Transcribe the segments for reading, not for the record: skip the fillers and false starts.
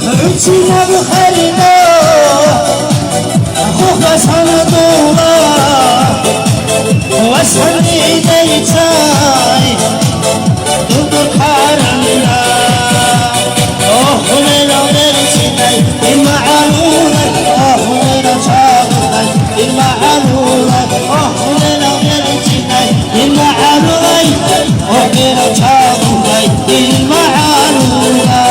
عدتنا بخيرنا اخوك اسهل طوله واسهل ايديتاي ضد حرمنا اخونا ونرسلي المعلومه اخونا شاغلي المعلومه اخونا ونرسلي المعلومه اخونا شاغلي المعلومه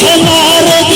Çınarı